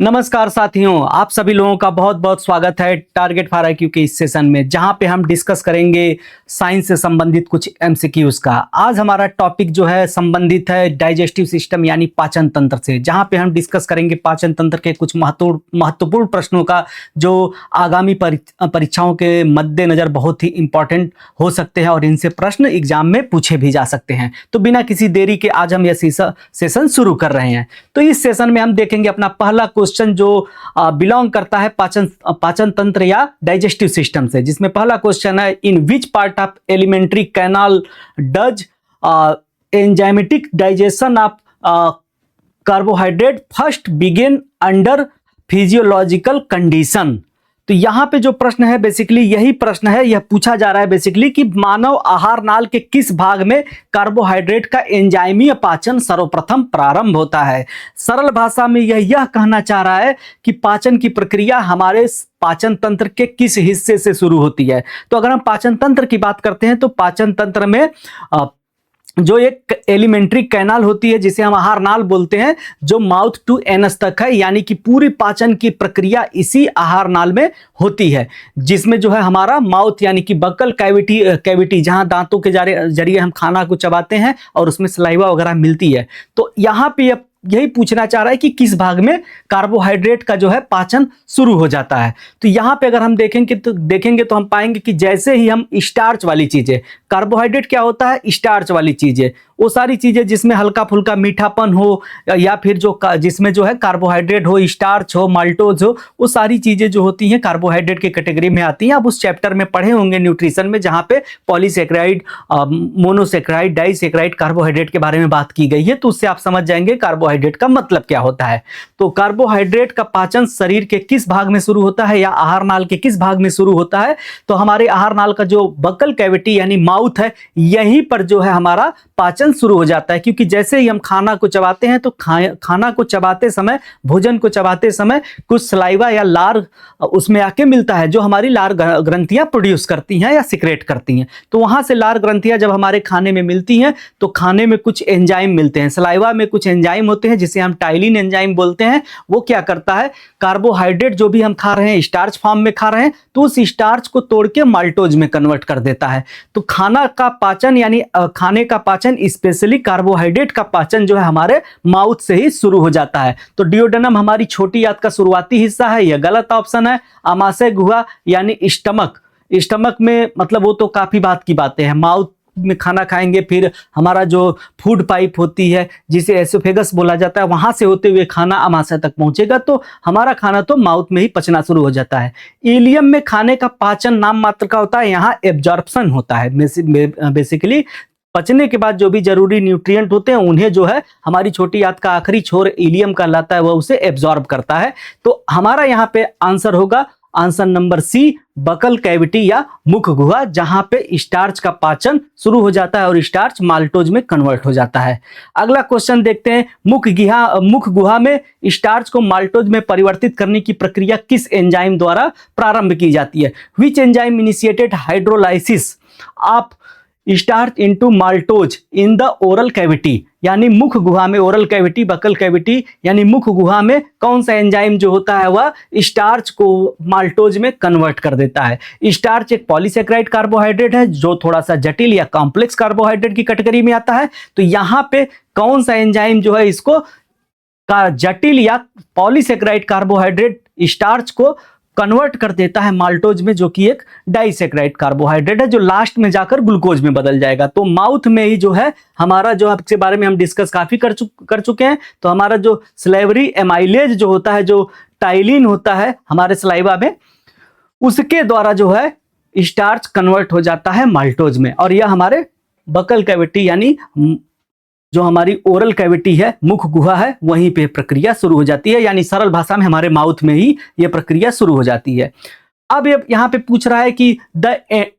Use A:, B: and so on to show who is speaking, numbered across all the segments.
A: नमस्कार साथियों, आप सभी लोगों का बहुत बहुत स्वागत है टारगेट फॉर आईक्यू के इस सेशन में, जहां पे हम डिस्कस करेंगे साइंस से संबंधित कुछ एमसीक्यूज का। आज हमारा टॉपिक जो है संबंधित है डाइजेस्टिव सिस्टम यानी पाचन तंत्र से, जहां पे हम डिस्कस करेंगे पाचन तंत्र के कुछ महत्वपूर्ण प्रश्नों का, जो आगामी परीक्षाओं के मद्देनजर बहुत ही इंपॉर्टेंट हो सकते हैं और इनसे प्रश्न एग्जाम में पूछे भी जा सकते हैं। तो बिना किसी देरी के आज हम यह सेशन शुरू कर रहे हैं। तो इस सेशन में हम देखेंगे अपना पहला क्वेश्चन जो बिलोंग करता है पाचन तंत्र या डाइजेस्टिव सिस्टम से, जिसमें पहला क्वेश्चन है, in which part of elementary canal does enzymatic digestion of carbohydrate first begin under physiological condition. तो यहाँ पे जो प्रश्न है बेसिकली यही प्रश्न है, यह पूछा जा रहा है बेसिकली कि मानव आहार नाल के किस भाग में कार्बोहाइड्रेट का एंजाइमीय पाचन सर्वप्रथम प्रारंभ होता है। सरल भाषा में यह कहना चाह रहा है कि पाचन की प्रक्रिया हमारे पाचन तंत्र के किस हिस्से से शुरू होती है। तो अगर हम पाचन तंत्र की बात करते हैं तो पाचन तंत्र में जो एक एलिमेंट्री कैनाल होती है जिसे हम आहार नाल बोलते हैं, जो माउथ टू एनस तक है, यानी कि पूरी पाचन की प्रक्रिया इसी आहार नाल में होती है, जिसमें जो है हमारा माउथ यानी कि बक्कल कैविटी जहां दांतों के जरिए हम खाना को चबाते हैं और उसमें सलाइवा वगैरह मिलती है। तो यहां पे यही पूछना चाह रहा है कि किस भाग में कार्बोहाइड्रेट का जो है पाचन शुरू हो जाता है। तो यहाँ पे अगर हम देखेंगे तो हम पाएंगे कि जैसे ही हम स्टार्च वाली चीजें, कार्बोहाइड्रेट क्या होता है, स्टार्च वाली चीजें, वो सारी चीजें जिसमें हल्का फुल्का मीठापन हो या फिर जो जिसमें जो है कार्बोहाइड्रेट हो, स्टार्च हो, माल्टोज हो, वो सारी चीजें जो होती हैं कार्बोहाइड्रेट की कैटेगरी में आती हैं। आप उस चैप्टर में पढ़े होंगे न्यूट्रिशन में, जहाँ पे पॉलीसेक्राइड, मोनोसेक्राइड, डाइसेक्राइड कार्बोहाइड्रेट के बारे में बात की गई है। तो उससे आप समझ जाएंगे कार्बोहाइड्रेट का मतलब क्या होता है। तो कार्बोहाइड्रेट का पाचन शरीर के किस भाग में शुरू होता है या आहार नाल के किस भाग में शुरू होता है। तो हमारे आहार नाल का जो बक्कल कैविटी यानी माउथ है, यहीं पर जो है हमारा पाचन शुरू हो जाता है, क्योंकि जैसे ही हम खाना को चबाते हैं तो खाना को चबाते समय, भोजन को चबाते समय कुछ सलाइवा या लार उसमें आके मिलता है, जो हमारी लार ग्रंथियां प्रोड्यूस करती हैं या सिक्रेट करती हैं। तो वहां से लार ग्रंथियां जब हमारे खाने में मिलती हैं तो खाने में कुछ एंजाइम मिलते हैं, सलाइवा में कुछ एंजाइम होते हैं जिसे हम टाइलिन एंजाइम बोलते हैं। वो क्या करता है, कार्बोहाइड्रेट जो भी हम खा रहे हैं स्टार्च फॉर्म में खा रहे हैं, तो उस स्टार्च को तोड़ के माल्टोज में कन्वर्ट कर देता है। तो खाना का पाचन यानी खाने का पाचन, स्पेशली कार्बोहाइड्रेट का पाचन जो है हमारे माउथ से ही शुरू हो जाता है। तो डियोडेनम हमारी छोटी आंत का शुरुआती हिस्सा है, यह गलत ऑप्शन है। आमाशय गुहा यानी स्टमक में मतलब वो तो काफी बात की बातें हैं, माउथ में खाना खाएंगे, फिर हमारा जो फूड पाइप होती है जिसे एसोफेगस बोला जाता है, वहां से होते हुए खाना आमाशय तक पहुंचेगा, तो हमारा खाना तो माउथ में ही पचना शुरू हो जाता है। इलियम में खाने का पाचन नाम मात्र का होता है, यहाँ एब्जॉर्प्शन होता है। बेसिकली पचने के बाद जो भी जरूरी न्यूट्रिएंट होते हैं उन्हें जो है हमारी छोटी आंत का आखिरी छोर इलियम कहलाता है, वह उसे एब्जॉर्ब करता है। तो हमारा यहाँ पे आंसर होगा answer number C, buccal cavity या मुख गुहा, जहां पे स्टार्च का पाचन शुरू हो जाता है और स्टार्च माल्टोज में कन्वर्ट हो जाता है। अगला क्वेश्चन देखते हैं, मुख गुहा में स्टार्च को माल्टोज में परिवर्तित करने की प्रक्रिया किस एंजाइम द्वारा प्रारंभ की जाती है। Which enzyme initiated hydrolysis of starch into maltose in the oral cavity, यानी मुख गुहा में, ओरल कैविटी, बकल कैविटी यानी मुख गुहा में कौन सा एंजाइम जो होता है वह स्टार्च को माल्टोज में कन्वर्ट कर देता है। स्टार्च एक पॉलीसेक्राइड कार्बोहाइड्रेट है जो थोड़ा सा जटिल या कॉम्प्लेक्स कार्बोहाइड्रेट की कैटेगरी में आता है। तो यहाँ पे कौन सा एंजाइम जो है इसको जटिल या पॉलीसेक्राइड कार्बोहाइड्रेट स्टार्च को कन्वर्ट कर देता है माल्टोज में, जो कि एक डाइसेक्राइड कार्बोहाइड्रेट है जो लास्ट में जाकर ग्लूकोज में बदल जाएगा। तो माउथ में ही जो है हमारा, जो इसके बारे में हम डिस्कस काफी कर चुके हैं, तो हमारा जो स्लेवरी एमाइलेज जो होता है, जो टाइलिन होता है हमारे सलाइवा में, उसके द्वारा जो है स्टार्च कन्वर्ट हो जाता है माल्टोज में, और यह हमारे बकल कैविटी यानी जो हमारी ओरल कैविटी है, मुख गुहा है, वहीं पे प्रक्रिया शुरू हो जाती है, यानी सरल भाषा में हमारे माउथ में ही यह प्रक्रिया शुरू हो जाती है। अब यहाँ पे पूछ रहा है कि the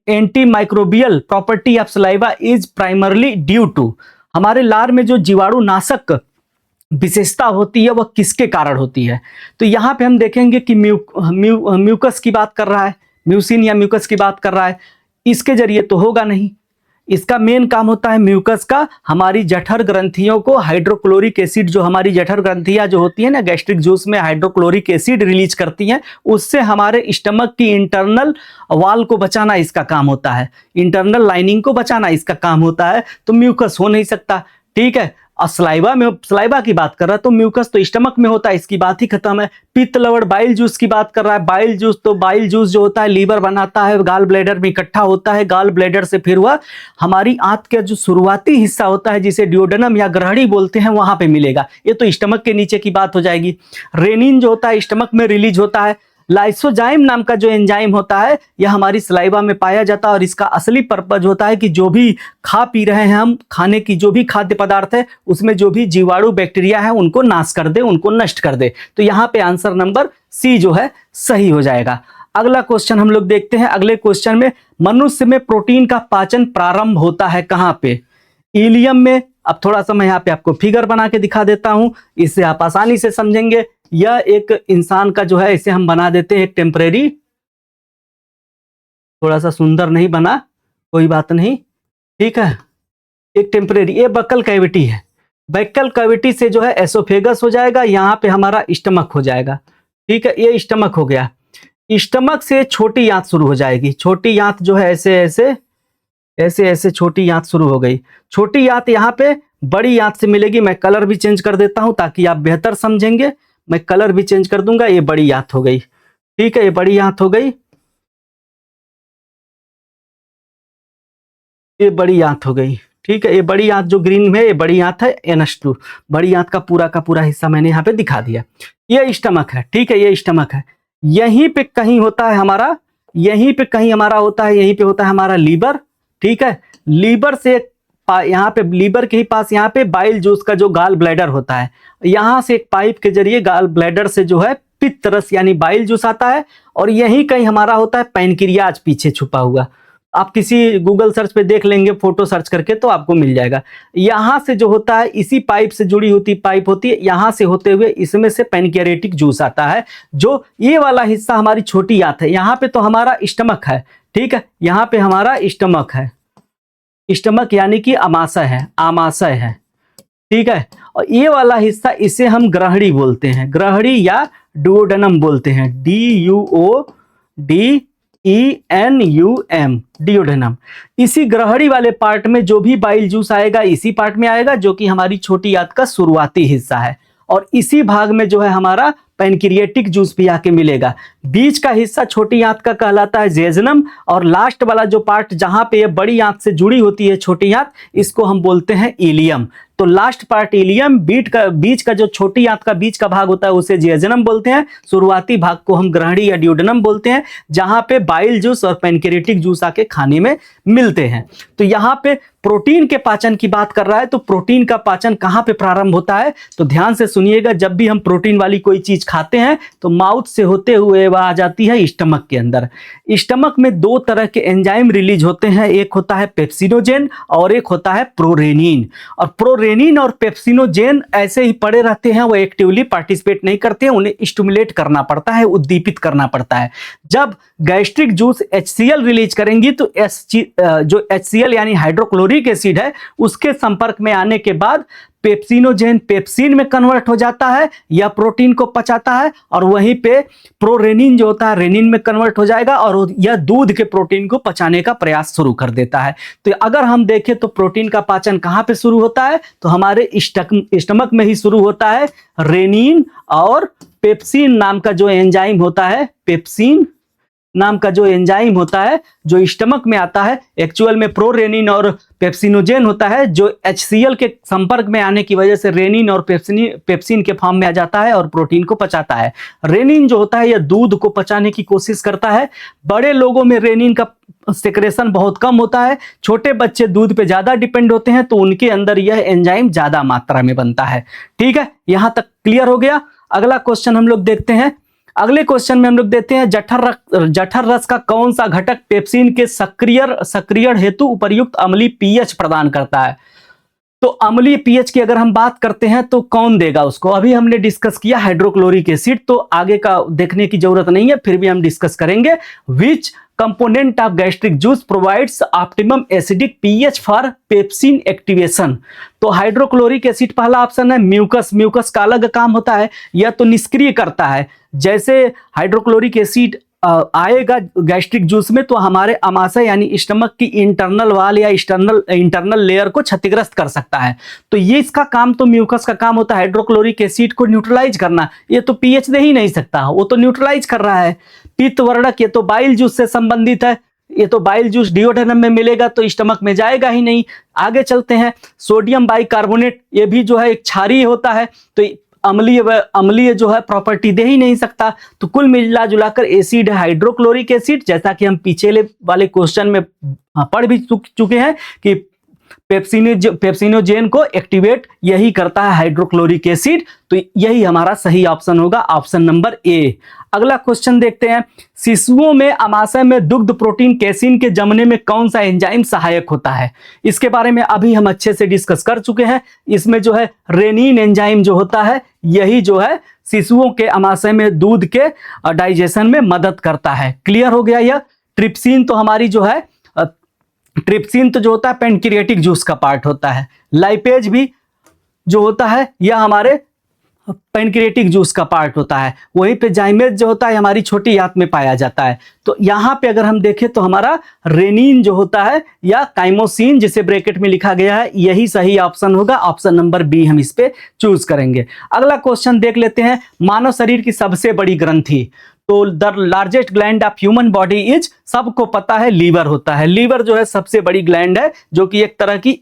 A: anti microbial property of saliva is primarily due to, हमारे लार में जो जीवाणु नाशक विशेषता होती है वह किसके कारण होती है। तो यहाँ पे हम देखेंगे कि म्यूकस की बात कर रहा है, म्यूसिन या म्यूकस की बात कर रहा है, इसके जरिए तो होगा नहीं, इसका मेन काम होता है म्यूकस का, हमारी जठर ग्रंथियों को हाइड्रोक्लोरिक एसिड, जो हमारी जठर ग्रंथियां जो होती है ना गैस्ट्रिक जूस में हाइड्रोक्लोरिक एसिड रिलीज करती हैं, उससे हमारे स्टमक की इंटरनल वॉल को बचाना इसका काम होता है, इंटरनल लाइनिंग को बचाना इसका काम होता है। तो म्यूकस हो नहीं सकता, ठीक है। और सलाइवा की बात कर रहा है तो म्यूकस तो स्टमक में होता है, इसकी बात ही खत्म है। पित्त लवण बाइल जूस की बात कर रहा है, बाइल जूस, तो बाइल जूस जो होता है लीवर बनाता है, गाल ब्लैडर में इकट्ठा होता है, गाल ब्लैडर से फिर वह हमारी आंत का जो शुरुआती हिस्सा होता है जिसे डिओडेनम या ग्रहणी बोलते हैं वहां पे मिलेगा। ये तो स्टमक के नीचे की बात हो जाएगी। रेनिन जो होता है स्टमक में रिलीज होता है। लाइसोजाइम नाम का जो एंजाइम होता है यह हमारी सलाइवा में पाया जाता है और इसका असली पर्पज होता है कि जो भी खा पी रहे हैं हम, खाने की जो भी खाद्य पदार्थ है उसमें जो भी जीवाणु बैक्टीरिया है उनको नाश कर दे, उनको नष्ट कर दे। तो यहाँ पे आंसर नंबर सी जो है सही हो जाएगा। अगला क्वेश्चन हम लोग देखते हैं। अगले क्वेश्चन में मनुष्य में प्रोटीन का पाचन प्रारंभ होता है कहाँ पे? इलियम में। अब थोड़ा सा मैं यहाँ पे आपको फिगर बना के दिखा देता हूं, इससे आप आसानी से समझेंगे। यह एक इंसान का जो है इसे हम बना देते हैं एक टेम्परेरी, थोड़ा सा सुंदर नहीं बना, कोई बात नहीं, ठीक है। एक टेम्परेरी, ये बक्कल कैविटी है, बक्कल कैविटी से जो है एसोफेगस हो जाएगा, यहाँ पे हमारा स्टमक हो जाएगा, ठीक है। ये स्टमक हो गया। स्टमक से छोटी आंत शुरू हो जाएगी, छोटी आंत जो है ऐसे ऐसे ऐसे ऐसे छोटी आंत शुरू हो गई। छोटी आंत यहाँ पे बड़ी आंत से मिलेगी। मैं कलर भी चेंज कर देता हूं ताकि आप बेहतर समझेंगे। मैं कलर भी चेंज कर दूंगा। ये बड़ी आंत हो गई, ठीक है, ये बड़ी आंत हो गई, ये बड़ी आंत हो गई, ठीक है। ये बड़ी आंत जो ग्रीन में, ये बड़ी आंत है NH2। बड़ी आंत का पूरा हिस्सा मैंने यहाँ पे दिखा दिया। ये स्टमक है, ठीक है, ये स्टमक है। यहीं पे कहीं होता है हमारा, यहीं पे कहीं हमारा होता है, यहीं पे होता है हमारा लीवर, ठीक है। लीवर से यहाँ पे लीवर के ही पास यहाँ पे बाइल जूस का जो गाल ब्लैडर होता है, यहाँ से एक पाइप के जरिए गाल ब्लैडर से जो है पित्त रस यानी बाइल जूस आता है और यही कहीं हमारा होता है पैनक्रियाज पीछे छुपा हुआ। आप किसी गूगल सर्च पे देख लेंगे, फोटो सर्च करके, तो आपको मिल जाएगा। यहाँ से जो होता है इसी पाइप से जुड़ी होती पाइप होती है, यहाँ से होते हुए इसमें से पैनक्रियाटिक जूस आता है। जो ये वाला हिस्सा हमारी छोटी आंत है, यहाँ पे तो हमारा स्टमक है, ठीक है, यहाँ पे हमारा स्टमक है, स्टमक यानी कि आमाशय है, आमाशय है, ठीक है। और ये वाला हिस्सा इसे हम ग्रहणी बोलते हैं, ग्रहणी या डुओडेनम बोलते हैं, DUODENUM, डिओडेनम। इसी ग्रहणी वाले पार्ट में जो भी बाइल जूस आएगा इसी पार्ट में आएगा, जो कि हमारी छोटी आंत का शुरुआती हिस्सा है। और इसी भाग में जो है हमारा पैनक्रियाटिक जूस भी आके मिलेगा। बीच का हिस्सा छोटी आंत का कहलाता है जेजनम, और लास्ट वाला जो पार्ट जहां पे ये बड़ी आंत से जुड़ी होती है छोटी आंत, इसको हम बोलते हैं इलियम। तो लास्ट पार्ट इलियम, बीच का जो छोटी आंत का बीच का भाग होता है उसे जेजनम बोलते हैं, शुरुआती भाग को हम ग्रहणी या डिओडेनम बोलते हैं, जहां पे बाइल जूस और पैनक्रियाटिक जूस आके खाने में मिलते हैं। तो यहाँ पे प्रोटीन के पाचन की बात कर रहा है, तो प्रोटीन का पाचन कहाँ पे प्रारंभ होता है? तो ध्यान से सुनिएगा, जब भी हम प्रोटीन वाली कोई चीज खाते हैं तो माउथ से होते हुए वह आ जाती है स्टमक के अंदर। स्टमक में दो तरह के एंजाइम रिलीज होते हैं, एक होता है पेप्सिनोजेन और एक होता है प्रोरेनिन। और प्रोरेनिन और पेप्सिनोजेन ऐसे ही पड़े रहते हैं, वो एक्टिवली पार्टिसिपेट नहीं करते हैं, उन्हें स्टिमुलेट करना पड़ता है, उद्दीपित करना पड़ता है। जब गैस्ट्रिक जूस HCl रिलीज करेंगी तो जो HCl यानी हाइड्रोक्लोरिक एसिड है उसके संपर्क में आने के बाद पेप्सिनोजेन पेप्सिन में कन्वर्ट हो जाता है या प्रोटीन को पचाता है, और वहीं पे प्रोरेनिन जो होता है रेनिन में कन्वर्ट हो जाएगा और यह दूध के प्रोटीन को पचाने का प्रयास शुरू कर देता है। तो अगर हम देखें तो प्रोटीन का पाचन कहाँ पे शुरू होता है? तो हमारे स्टमक में ही शुरू होता है। रेनिन और पेप्सिन नाम का जो एंजाइम होता है, पेप्सिन नाम का जो एंजाइम होता है जो स्टमक में आता है, एक्चुअल में प्रोरेनिन और पेप्सिनोजेन होता है, जो HCl के संपर्क में आने की वजह से रेनिन और पेप्सिन के फॉर्म में आ जाता है और प्रोटीन को पचाता है। रेनिन जो होता है यह दूध को पचाने की कोशिश करता है। बड़े लोगों में रेनिन का सेक्रेशन बहुत कम होता है, छोटे बच्चे दूध पे ज्यादा डिपेंड होते हैं तो उनके अंदर यह एंजाइम ज्यादा मात्रा में बनता है। ठीक है, यहां तक क्लियर हो गया। अगला क्वेश्चन हम लोग देखते हैं। अगले क्वेश्चन में हम लोग देखते हैं जठर रस का कौन सा घटक पेप्सिन के सक्रियण हेतु उपयुक्त अम्लीय पीएच प्रदान करता है? तो अम्लीय पीएच की अगर हम बात करते हैं तो कौन देगा उसको? अभी हमने डिस्कस किया हाइड्रोक्लोरिक एसिड, तो आगे का देखने की जरूरत नहीं है, फिर भी हम डिस्कस करेंगे। विच component of gastric juice provides optimum acidic pH for pepsin activation. तो हाइड्रोक्लोरिक एसिड पहला ऑप्शन है। म्यूकस, म्यूकस का अलग काम होता है, यह तो निष्क्रिय करता है। जैसे हाइड्रोक्लोरिक एसिड आएगा गैस्ट्रिक जूस में तो हमारे अमाशय यानी स्टमक की इंटरनल वाल या इंटरनल लेयर को क्षतिग्रस्त कर सकता है। तो ये इसका काम, तो म्यूकस का काम होता है हाइड्रोक्लोरिक एसिड को न्यूट्रलाइज करना। ये तो पीएच दे ही नहीं सकता, वो तो न्यूट्रलाइज कर रहा है। पित्तवर्धक, ये तो बाइल जूस से संबंधित है, ये तो बाइल जूस डिओडेनम में मिलेगा तो स्टमक में जाएगा ही नहीं। आगे चलते हैं, सोडियम बाइकार्बोनेट, ये भी जो है एक क्षारीय होता है, तो अम्लीय जो है प्रॉपर्टी दे ही नहीं सकता। तो कुल मिला जुलाकर एसिड है हाइड्रोक्लोरिक एसिड, जैसा कि हम पिछले वाले क्वेश्चन में पढ़ भी चुके हैं कि पेप्सिनोजेन को एक्टिवेट यही करता है हाइड्रोक्लोरिक एसिड। तो यही हमारा सही ऑप्शन होगा, ऑप्शन नंबर ए। अगला क्वेश्चन देखते हैं, शिशुओं में अमाशय में दुग्ध प्रोटीन कैसीन के जमने में कौन सा एंजाइम सहायक होता है? इसके बारे में अभी हम अच्छे से डिस्कस कर चुके हैं। इसमें जो है रेनिन एंजाइम जो होता है, यही जो है शिशुओं के अमाशय में दूध के डाइजेशन में मदद करता है। क्लियर हो गया यह। ट्रिप्सिन तो हमारी जो है, ट्रिप्सिन तो जो होता है पैनक्रियाटिक जूस का पार्ट होता है। लाइपेज भी जो होता है यह हमारे पैनक्रियाटिक जूस का पार्ट होता है। वहीं पे जाइमेज जो होता है हमारी छोटी आंत में पाया जाता है। तो यहाँ पे अगर हम देखें तो हमारा रेनिन जो होता है या काइमोसिन जिसे ब्रैकेट में लिखा गया है, यही सही ऑप्शन होगा, ऑप्शन नंबर बी हम इस पे चूज करेंगे। अगला क्वेश्चन देख लेते हैं, मानव शरीर की सबसे बड़ी ग्रंथि। तो the largest gland of human body is, सबको पता है लीवर होता है। लीवर जो है सबसे बड़ी ग्लैंड है, जो कि एक तरह की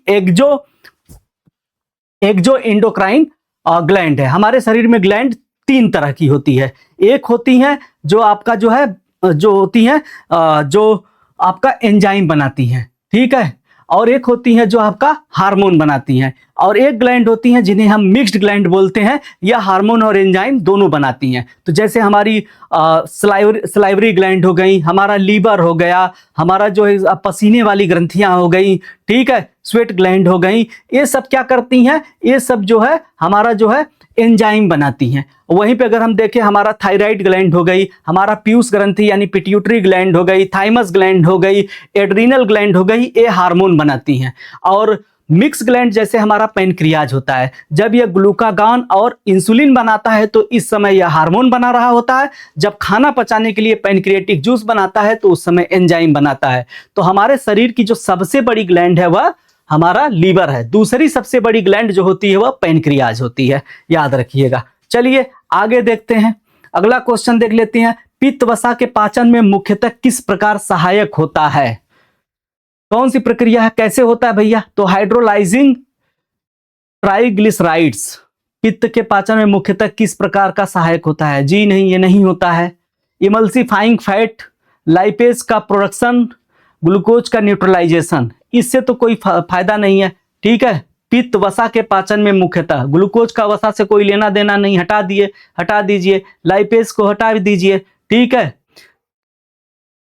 A: एक्जो इंडोक्राइन ग्लैंड है। हमारे शरीर में ग्लैंड 3 तरह की होती है। एक होती है जो आपका जो है, जो होती है जो आपका एंजाइम बनाती हैं, ठीक है, और एक होती है जो आपका हार्मोन बनाती हैं, और एक ग्लैंड होती हैं जिन्हें हम मिक्स्ड ग्लैंड बोलते हैं, या हार्मोन और एंजाइम दोनों बनाती हैं। तो जैसे हमारी सलाइवरी ग्लैंड हो गई, हमारा लीवर हो गया, हमारा जो है पसीने वाली ग्रंथियां हो गई, ठीक है, स्वेट ग्लैंड हो गई, ये सब क्या करती हैं, ये सब जो है हमारा जो है एंजाइम बनाती हैं। वहीं पे अगर हम देखें, हमारा थायराइड ग्लैंड हो गई, हमारा पीयूष ग्रंथि यानी पिट्यूटरी ग्लैंड हो गई, थाइमस ग्लैंड हो गई, एड्रीनल ग्लैंड हो गई, ये हार्मोन बनाती हैं। और मिक्स ग्लैंड जैसे हमारा पैनक्रियाज होता है, जब यह ग्लूकागॉन और इंसुलिन बनाता है तो इस समय यह हार्मोन बना रहा होता है। जब खाना पचाने के लिए पैनक्रियाटिक जूस बनाता है तो उस समय एंजाइम बनाता है। तो हमारे शरीर की जो सबसे बड़ी ग्लैंड है वह हमारा लीवर है। दूसरी सबसे बड़ी ग्लैंड जो होती है वह पैनक्रियाज होती है, याद रखिएगा। चलिए आगे देखते हैं, अगला क्वेश्चन देख लेते हैं, पित्त वसा के पाचन में मुख्यतः किस प्रकार सहायक होता है? कौन सी प्रक्रिया है, कैसे होता है भैया? तो हाइड्रोलाइजिंग ट्राइग्लिसराइड्स पित्त के पाचन में मुख्यतः किस प्रकार का सहायक होता है? जी नहीं, ये नहीं होता है। इमल्सिफाइंग फैट, लाइपेज का प्रोडक्शन, ग्लूकोज का न्यूट्रलाइजेशन, इससे तो कोई फायदा नहीं है, ठीक है। पित्त वसा के पाचन में मुख्यतः, ग्लूकोज का वसा से कोई लेना देना नहीं, हटा दीजिए, लाइपेज को हटा दीजिए, ठीक है।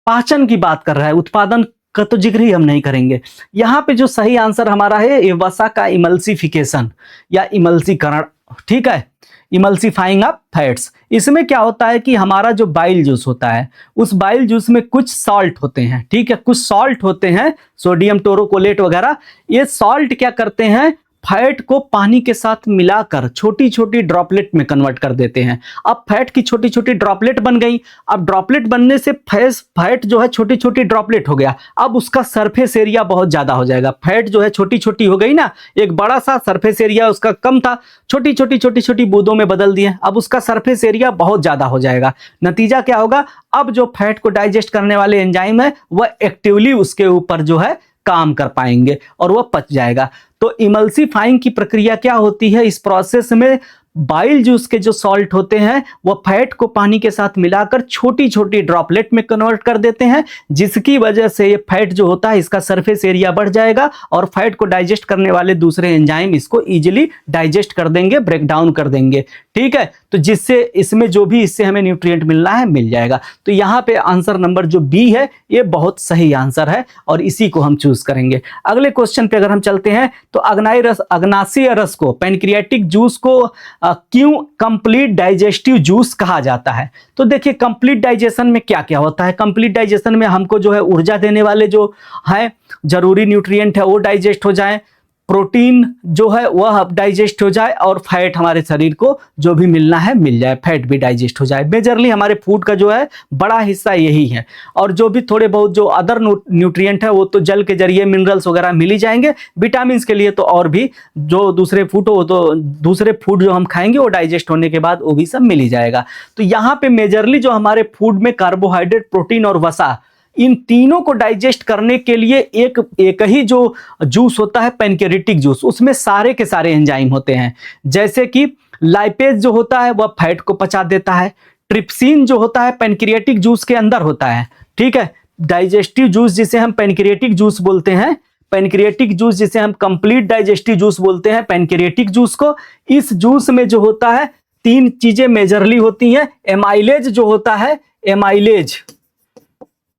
A: पाचन की बात कर रहा है, उत्पादन का तो जिक्र ही हम नहीं करेंगे। यहाँ पे जो सही आंसर हमारा है ये वसा का इमल्सिफिकेशन या इमल्सीकरण, ठीक है, इमल्सिफाइंग ऑफ फैट्स। इसमें क्या होता है कि हमारा जो बाइल जूस होता है, उस बाइल जूस में कुछ सॉल्ट होते हैं, ठीक है, कुछ सॉल्ट होते हैं, सोडियम टोरोकोलेट वगैरह। ये सॉल्ट क्या करते हैं, फैट को पानी के साथ मिलाकर छोटी छोटी ड्रॉपलेट में कन्वर्ट कर देते हैं। अब फैट की छोटी छोटी ड्रॉपलेट बन गई। अब ड्रॉपलेट बनने से फैट जो है छोटी छोटी ड्रॉपलेट हो गया। अब उसका सरफेस एरिया बहुत ज्यादा हो जाएगा। फैट जो है छोटी छोटी हो गई ना, एक बड़ा सा सरफेस एरिया उसका कम था, छोटी छोटी बूंदों में बदल दिए, अब उसका सरफेस एरिया बहुत ज्यादा हो जाएगा। नतीजा क्या होगा, अब जो फैट को डाइजेस्ट करने वाले एंजाइम है वह एक्टिवली उसके ऊपर जो है काम कर पाएंगे और वह पच जाएगा। तो इमल्सिफाइंग की प्रक्रिया क्या होती है, इस प्रोसेस में बाइल जूस के जो सॉल्ट होते हैं वह फैट को पानी के साथ मिलाकर छोटी छोटी ड्रॉपलेट में कन्वर्ट कर देते हैं, जिसकी वजह से ये फैट जो होता है इसका सरफेस एरिया बढ़ जाएगा और फैट को डाइजेस्ट करने वाले दूसरे एंजाइम इसको इजीली डाइजेस्ट कर देंगे, ब्रेक डाउन कर देंगे, ठीक है। तो जिससे इसमें जो भी इससे हमें न्यूट्रिएंट मिलना है मिल जाएगा। तो यहाँ पे आंसर नंबर जो बी है ये बहुत सही आंसर है और इसी को हम चूज करेंगे। अगले क्वेश्चन पे अगर हम चलते हैं तो अग्नाशयी रस को, पैनक्रियाटिक जूस को क्यों कंप्लीट डाइजेस्टिव जूस कहा जाता है? तो देखिए कंप्लीट डाइजेशन में क्या क्या होता है। कंप्लीट डाइजेशन में हमको जो है ऊर्जा देने वाले जो है जरूरी न्यूट्रिएंट है वो डाइजेस्ट हो जाए, प्रोटीन जो है वह डाइजेस्ट हो जाए, और फैट हमारे शरीर को जो भी मिलना है मिल जाए, फैट भी डाइजेस्ट हो जाए। मेजरली हमारे फूड का जो है बड़ा हिस्सा यही है, और जो भी थोड़े बहुत जो अदर न्यूट्रिएंट है वो तो जल के जरिए मिनरल्स वगैरह मिल ही जाएंगे। विटामिन के लिए तो और भी जो दूसरे फूड हो तो दूसरे फूड जो हम खाएंगे वो डाइजेस्ट होने के बाद वो भी सब मिल ही जाएगा। तो यहाँ पे मेजरली जो हमारे फूड में कार्बोहाइड्रेट, प्रोटीन और वसा, इन तीनों को डाइजेस्ट करने के लिए एक ही जो जूस होता है पैनक्रियाटिक जूस, उसमें सारे के सारे एंजाइम होते हैं। जैसे कि लाइपेज जो होता है वह फैट को पचा देता है, ट्रिप्सिन जो होता है पैनक्रियाटिक जूस के अंदर होता है, ठीक है। डाइजेस्टिव जूस जिसे हम पैनक्रियाटिक जूस बोलते हैं, पैनक्रियाटिक जूस जिसे हम कंप्लीट डाइजेस्टिव जूस बोलते हैं, पैनक्रियाटिक जूस को, इस जूस में जो होता है तीन चीजें मेजरली होती हैं। एमाइलेज जो होता है,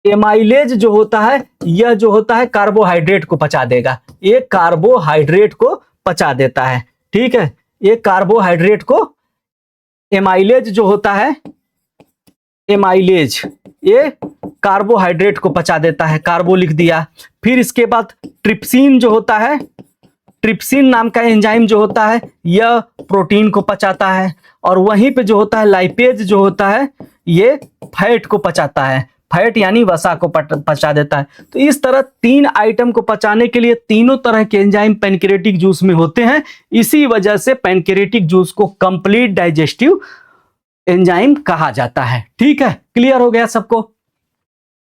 A: एमाइलेज जो होता है यह जो होता है कार्बोहाइड्रेट को पचा देगा, ये कार्बोहाइड्रेट को पचा देता है, ठीक है। ये कार्बोहाइड्रेट को, एमाइलेज जो होता है, एमाइलेज ये कार्बोहाइड्रेट को पचा देता है, कार्बो लिख दिया। फिर इसके बाद ट्रिप्सिन जो होता है, ट्रिप्सिन नाम का एंजाइम जो होता है यह प्रोटीन को पचाता है, और वहीं पे जो होता है लाइपेज जो होता है ये फैट को पचाता है, फैट यानी वसा को पचा देता है। तो इस तरह तीन आइटम को पचाने के लिए तीनों तरह के एंजाइम पैनक्रियाटिक जूस में होते हैं। इसी वजह से पैनक्रियाटिक जूस को कंप्लीट डाइजेस्टिव एंजाइम कहा जाता है, ठीक है। क्लियर हो गया सबको?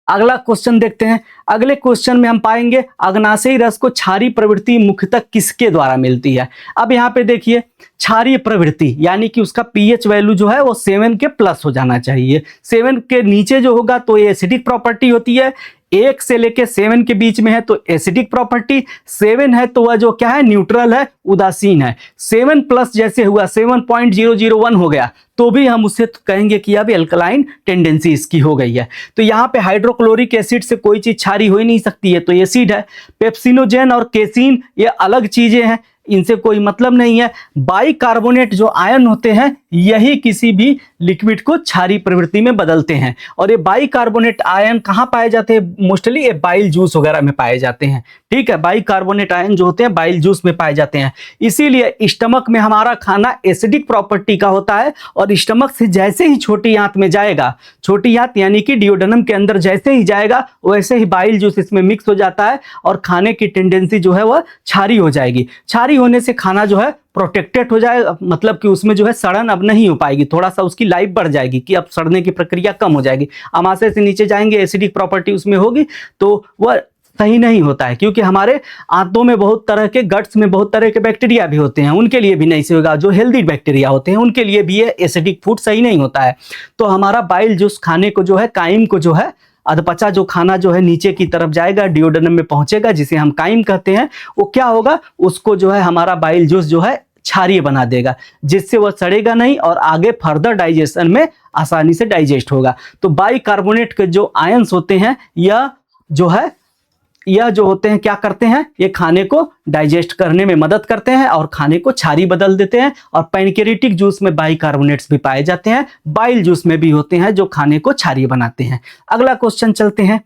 A: अगला क्वेश्चन देखते हैं। अगले क्वेश्चन में हम पाएंगे अग्नाशयी रस को क्षारीय प्रवृत्ति मुख्यतः किसके द्वारा मिलती है। अब यहाँ पे देखिए क्षारीय प्रवृत्ति यानी कि उसका पीएच वैल्यू जो है वो 7 के प्लस हो जाना चाहिए। 7 के नीचे जो होगा तो ये एसिडिक प्रॉपर्टी होती है, 1 से लेके 7 के बीच में है तो एसिडिक प्रॉपर्टी, 7 है तो वह जो क्या है न्यूट्रल है, उदासीन है। 7 प्लस जैसे हुआ 7.001 हो गया तो भी हम उससे तो कहेंगे कि अब एल्कलाइन टेंडेंसी इसकी हो गई है। तो यहाँ पे हाइड्रोक्लोरिक एसिड से कोई चीज क्षारीय हो ही नहीं सकती है, तो एसिड है। पेप्सिनोजेन और केसिन ये अलग चीजें हैं, इनसे कोई मतलब नहीं है। बाइकार्बोनेट जो आयन होते हैं यही किसी भी लिक्विड को क्षारीय प्रवृत्ति में बदलते हैं, और ये बाइकार्बोनेट आयन कहाँ पाए जाते हैं? मोस्टली ये बाइल जूस वगैरह में पाए जाते हैं, ठीक है। बाइकार्बोनेट आयन जो होते हैं बाइल जूस में पाए जाते हैं। इसीलिए स्टमक में हमारा खाना एसिडिक प्रॉपर्टी का होता है, और स्टमक से जैसे ही छोटी आंत में जाएगा, छोटी आंत यानी कि डियोडेनम के अंदर जैसे ही जाएगा वैसे ही बाइल जूस इसमें मिक्स हो जाता है, और खाने की टेंडेंसी जो है वह क्षारीय हो जाएगी। क्षारीय होने से खाना जो है प्रोटेक्टेड हो जाएगा, मतलब कि उसमें जो है सड़न अब नहीं हो पाएगी, थोड़ा सा उसकी लाइफ बढ़ जाएगी कि अब सड़ने की प्रक्रिया कम हो जाएगी। अमाशय से नीचे जाएंगे एसिडिक प्रॉपर्टी उसमें होगी तो वह सही नहीं होता है, क्योंकि हमारे आंतों में बहुत तरह के, गट्स में बहुत तरह के बैक्टीरिया भी होते हैं, उनके लिए भी नहीं सही होगा। जो हेल्दी बैक्टीरिया होते हैं उनके लिए भी ये एसिडिक फूड सही नहीं होता है। तो हमारा बाइल जूस खाने को जो है, काइम को जो है, अधपचा जो खाना जो है नीचे की तरफ जाएगा, डियोडेनम में पहुंचेगा जिसे हम काइम कहते हैं, वो क्या होगा, उसको जो है हमारा बाइल जूस जो है क्षारीय बना देगा, जिससे वह सड़ेगा नहीं और आगे फर्दर डाइजेशन में आसानी से डाइजेस्ट होगा। तो बाइकार्बोनेट के जो आयंस होते हैं यह जो होते हैं क्या करते हैं, ये खाने को डाइजेस्ट करने में मदद करते हैं और खाने को क्षारीय बदल देते हैं। और पैनक्रियाटिक जूस में बाइकार्बोनेट्स भी पाए जाते हैं, बाइल जूस में भी होते हैं जो खाने को क्षारीय बनाते हैं। अगला क्वेश्चन चलते हैं।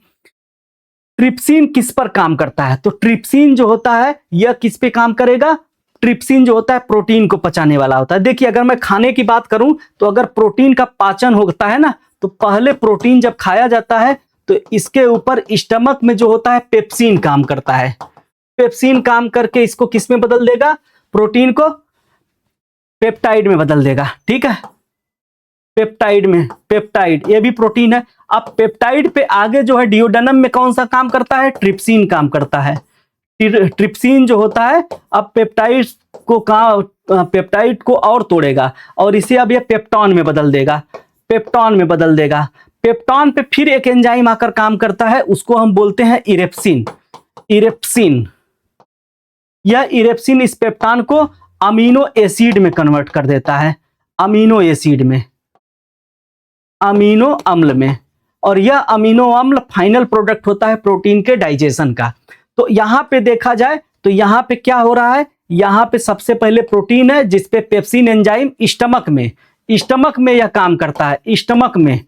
A: ट्रिप्सिन किस पर काम करता है? तो ट्रिप्सिन जो होता है यह किस पे काम करेगा? ट्रिप्सिन जो होता है प्रोटीन को पचाने वाला होता है। देखिए अगर मैं खाने की बात करूं तो अगर प्रोटीन का पाचन होता है ना, तो पहले प्रोटीन जब खाया जाता है तो इसके ऊपर स्टमक में जो होता है पेप्सिन काम करता है। पेप्सिन काम करके इसको किस में बदल देगा? प्रोटीन को पेप्टाइड में बदल देगा, ठीक है। पेप्टाइड में, पेप्टाइड ये भी प्रोटीन है। अब पेप्टाइड पे आगे जो है डियोडेनम में कौन सा काम करता है? ट्रिप्सिन काम करता है। ट्रिप्सिन जो होता है अब पेप्टाइड को और तोड़ेगा और इसे अब ये पेप्टॉन में बदल देगा, पेप्टॉन में बदल देगा। पेप्टॉन पे फिर एक एंजाइम आकर काम करता है, उसको हम बोलते हैं इरेप्सिन। इरेप्सिन, यह इरेप्सिन इस पेप्टॉन को अमीनो एसिड में कन्वर्ट कर देता है, अमीनो एसिड में, अमीनो अम्ल में। और यह अमीनो अम्ल फाइनल प्रोडक्ट होता है प्रोटीन के डाइजेशन का। तो यहां पे देखा जाए तो यहां पे क्या हो रहा है, यहाँ पे सबसे पहले प्रोटीन है जिसपे पेप्सिन एंजाइम स्टमक में यह काम करता है, स्टमक में,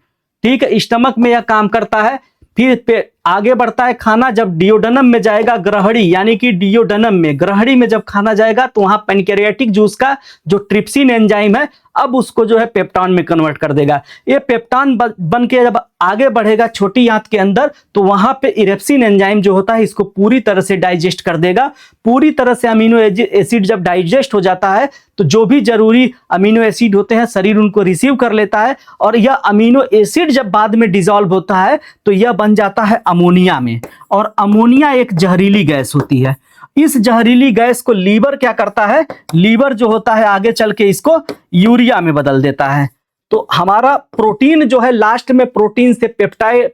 A: ठीक है, स्टमक में यह काम करता है। फिर आगे बढ़ता है खाना, जब डियोडनम में जाएगा, ग्रहणी यानी कि डियोडनम में, ग्रहणी में जब खाना जाएगा तो वहां पैनक्रियाटिक जूस का जो ट्रिप्सिन एंजाइम है अब उसको जो है पेप्टॉन में कन्वर्ट कर देगा। ये पेप्टॉन बन के जब आगे बढ़ेगा छोटी आंत के अंदर तो वहां पे इरेप्सिन एंजाइम जो होता है इसको पूरी तरह से डाइजेस्ट कर देगा। पूरी तरह से अमीनो एसिड जब डाइजेस्ट हो जाता है तो जो भी जरूरी अमीनो एसिड होते हैं शरीर उनको रिसीव कर लेता है, और यह अमीनो एसिड जब बाद में डिसॉल्व होता है तो यह बन जाता है अमोनिया में, और अमोनिया एक जहरीली गैस होती है। इस जहरीली गैस को लीवर क्या करता है, लीवर जो होता है आगे चल के इसको यूरिया में बदल देता है। तो हमारा प्रोटीन जो है लास्ट में प्रोटीन से पेप्टाइन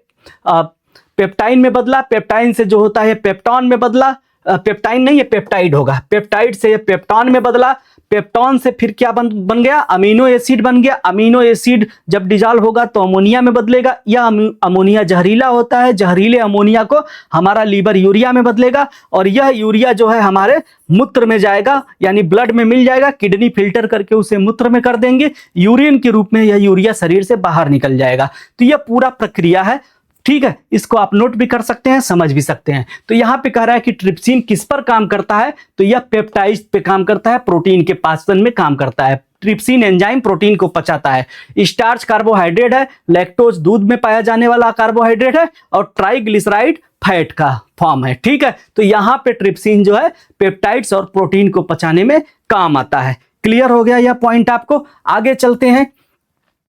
A: में बदला, पेप्टाइन से जो होता है पेप्टॉन में बदला, पेप्टाइन नहीं, ये पेप्टाइड होगा, पेप्टाइड से ये पेप्टॉन में बदला, पेप्टॉन से फिर क्या बन गया, अमीनो एसिड बन गया। अमीनो एसिड जब डिसॉल्व होगा तो अमोनिया में बदलेगा। यह अमोनिया जहरीला होता है, जहरीले अमोनिया को हमारा लीवर यूरिया में बदलेगा, और यह यूरिया जो है हमारे मूत्र में जाएगा, यानी ब्लड में मिल जाएगा, किडनी फिल्टर करके उसे मूत्र में कर देंगे, यूरिन के रूप में यह यूरिया शरीर से बाहर निकल जाएगा। तो यह पूरा प्रक्रिया है, ठीक है, इसको आप नोट भी कर सकते हैं, समझ भी सकते हैं। तो यहां पे कह रहा है कि ट्रिप्सिन किस पर काम करता है, तो यह पेप्टाइड पे काम करता है, प्रोटीन के पाचन में काम करता है। ट्रिप्सिन एंजाइम प्रोटीन को पचाता है। स्टार्च कार्बोहाइड्रेट है, लैक्टोज दूध में पाया जाने वाला कार्बोहाइड्रेट है, और ट्राइग्लिसराइड फैट का फॉर्म है, ठीक है। तो यहां पे ट्रिप्सिन जो है पेप्टाइड्स और प्रोटीन को पचाने में काम आता है। क्लियर हो गया यह पॉइंट आपको। आगे चलते हैं,